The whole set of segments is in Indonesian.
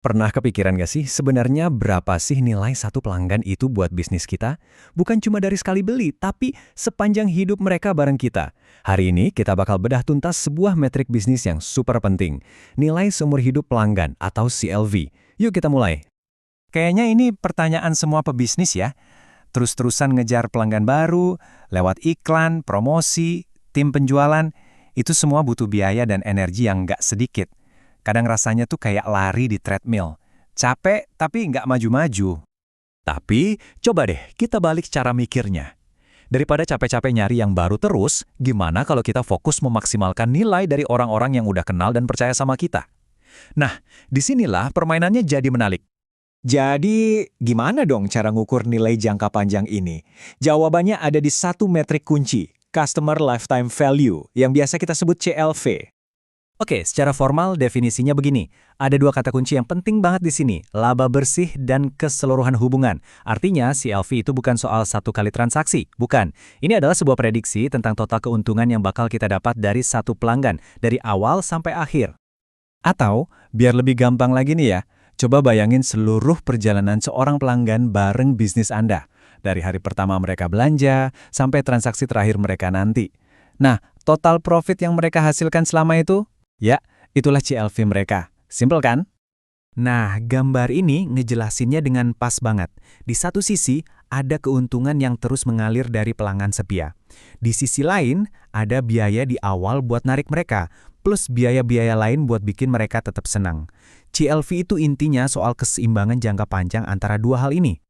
Pernah kepikiran gak sih sebenarnya berapa sih nilai satu pelanggan itu buat bisnis kita? Bukan cuma dari sekali beli, tapi sepanjang hidup mereka bareng kita. Hari ini kita bakal bedah tuntas sebuah metrik bisnis yang super penting. Nilai seumur hidup pelanggan atau CLV. Yuk kita mulai. Kayaknya ini pertanyaan semua pebisnis ya. Terus-terusan ngejar pelanggan baru, lewat iklan, promosi, tim penjualan. Itu semua butuh biaya dan energi yang nggak sedikit. Kadang rasanya tuh kayak lari di treadmill. Capek tapi nggak maju-maju. Tapi coba deh kita balik cara mikirnya. Daripada capek-capek nyari yang baru terus, gimana kalau kita fokus memaksimalkan nilai dari orang-orang yang udah kenal dan percaya sama kita? Nah, disinilah permainannya jadi menarik. Jadi, gimana dong cara ngukur nilai jangka panjang ini? Jawabannya ada di satu metrik kunci, Customer Lifetime Value, yang biasa kita sebut CLV. Oke, secara formal definisinya begini. Ada dua kata kunci yang penting banget di sini, laba bersih dan keseluruhan hubungan. Artinya, CLV itu bukan soal satu kali transaksi, bukan. Ini adalah sebuah prediksi tentang total keuntungan yang bakal kita dapat dari satu pelanggan, dari awal sampai akhir. Atau, biar lebih gampang lagi nih ya, coba bayangin seluruh perjalanan seorang pelanggan bareng bisnis Anda. Dari hari pertama mereka belanja, sampai transaksi terakhir mereka nanti. Nah, total profit yang mereka hasilkan selama itu? Ya, itulah CLV mereka. Simpel kan? Nah, gambar ini ngejelasinnya dengan pas banget. Di satu sisi, ada keuntungan yang terus mengalir dari pelanggan setia. Di sisi lain, ada biaya di awal buat narik mereka, plus biaya-biaya lain buat bikin mereka tetap senang. CLV itu intinya soal keseimbangan jangka panjang antara dua hal ini.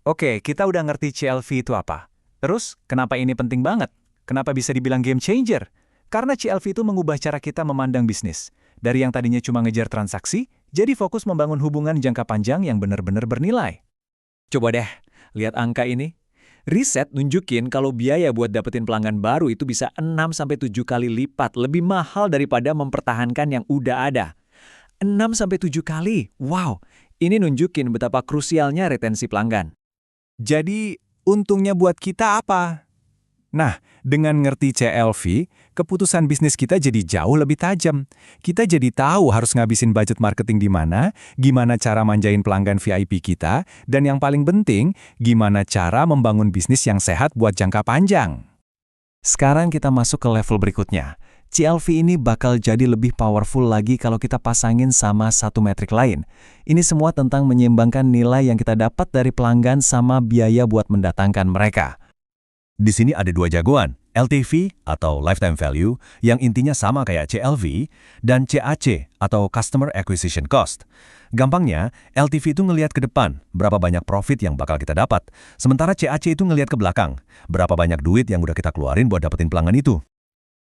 Oke, kita udah ngerti CLV itu apa. Terus, kenapa ini penting banget? Kenapa bisa dibilang game changer? Karena CLV itu mengubah cara kita memandang bisnis. Dari yang tadinya cuma ngejar transaksi, jadi fokus membangun hubungan jangka panjang yang benar-benar bernilai. Coba deh, lihat angka ini. Riset nunjukin kalau biaya buat dapetin pelanggan baru itu bisa 6-7 kali lipat lebih mahal daripada mempertahankan yang udah ada. 6-7 kali, wow! Ini nunjukin betapa krusialnya retensi pelanggan. Jadi, untungnya buat kita apa? Nah, dengan ngerti CLV, keputusan bisnis kita jadi jauh lebih tajam. Kita jadi tahu harus ngabisin budget marketing di mana, gimana cara manjain pelanggan VIP kita, dan yang paling penting, gimana cara membangun bisnis yang sehat buat jangka panjang. Sekarang kita masuk ke level berikutnya. CLV ini bakal jadi lebih powerful lagi kalau kita pasangin sama satu metrik lain. Ini semua tentang menyeimbangkan nilai yang kita dapat dari pelanggan sama biaya buat mendatangkan mereka. Di sini ada dua jagoan, LTV atau Lifetime Value yang intinya sama kayak CLV, dan CAC atau Customer Acquisition Cost. Gampangnya, LTV itu ngelihat ke depan, berapa banyak profit yang bakal kita dapat, sementara CAC itu ngelihat ke belakang, berapa banyak duit yang udah kita keluarin buat dapetin pelanggan itu.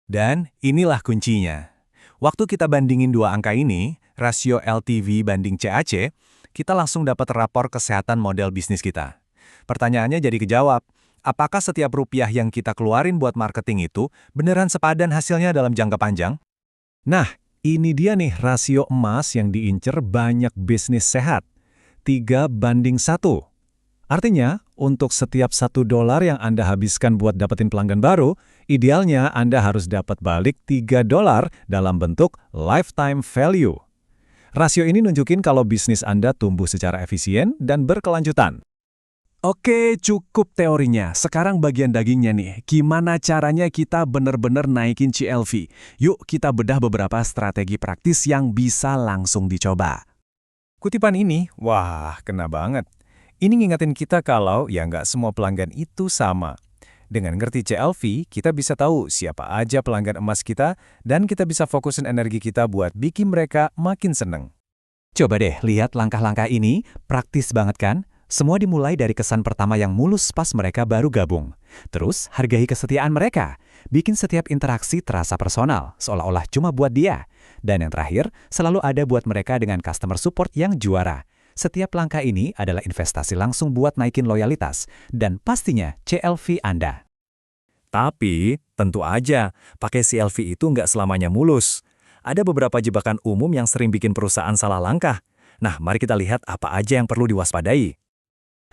Dan inilah kuncinya. Waktu kita bandingin dua angka ini, rasio LTV banding CAC, kita langsung dapat rapor kesehatan model bisnis kita. Pertanyaannya jadi kejawab. Apakah setiap rupiah yang kita keluarin buat marketing itu beneran sepadan hasilnya dalam jangka panjang? Nah, ini dia nih rasio emas yang diincer banyak bisnis sehat. 3:1. Artinya, untuk setiap $1 yang Anda habiskan buat dapetin pelanggan baru, idealnya Anda harus dapat balik $3 dalam bentuk lifetime value. Rasio ini nunjukin kalau bisnis Anda tumbuh secara efisien dan berkelanjutan. Oke, cukup teorinya. Sekarang bagian dagingnya nih. Gimana caranya kita benar-benar naikin CLV? Yuk kita bedah beberapa strategi praktis yang bisa langsung dicoba. Kutipan ini, wah, kena banget. Ini ngingetin kita kalau ya nggak semua pelanggan itu sama. Dengan ngerti CLV, kita bisa tahu siapa aja pelanggan emas kita dan kita bisa fokusin energi kita buat bikin mereka makin seneng. Coba deh lihat langkah-langkah ini, praktis banget kan? Semua dimulai dari kesan pertama yang mulus pas mereka baru gabung. Terus, hargai kesetiaan mereka. Bikin setiap interaksi terasa personal, seolah-olah cuma buat dia. Dan yang terakhir, selalu ada buat mereka dengan customer support yang juara. Setiap langkah ini adalah investasi langsung buat naikin loyalitas. Dan pastinya CLV Anda. Tapi, tentu aja, pakai CLV itu nggak selamanya mulus. Ada beberapa jebakan umum yang sering bikin perusahaan salah langkah. Nah, mari kita lihat apa aja yang perlu diwaspadai.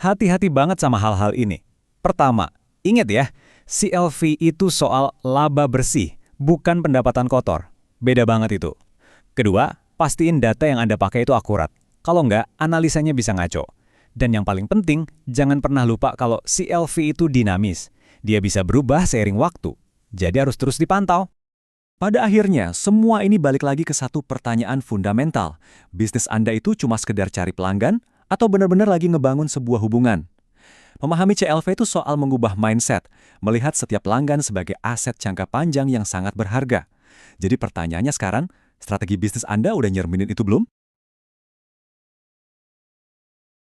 Hati-hati banget sama hal-hal ini. Pertama, ingat ya, CLV itu soal laba bersih, bukan pendapatan kotor. Beda banget itu. Kedua, pastiin data yang Anda pakai itu akurat. Kalau nggak, analisanya bisa ngaco. Dan yang paling penting, jangan pernah lupa kalau CLV itu dinamis. Dia bisa berubah seiring waktu. Jadi harus terus dipantau. Pada akhirnya, semua ini balik lagi ke satu pertanyaan fundamental. Bisnis Anda itu cuma sekedar cari pelanggan atau benar-benar lagi ngebangun sebuah hubungan? Memahami CLV itu soal mengubah mindset, melihat setiap pelanggan sebagai aset jangka panjang yang sangat berharga. Jadi pertanyaannya sekarang, strategi bisnis Anda udah nyerminin itu belum?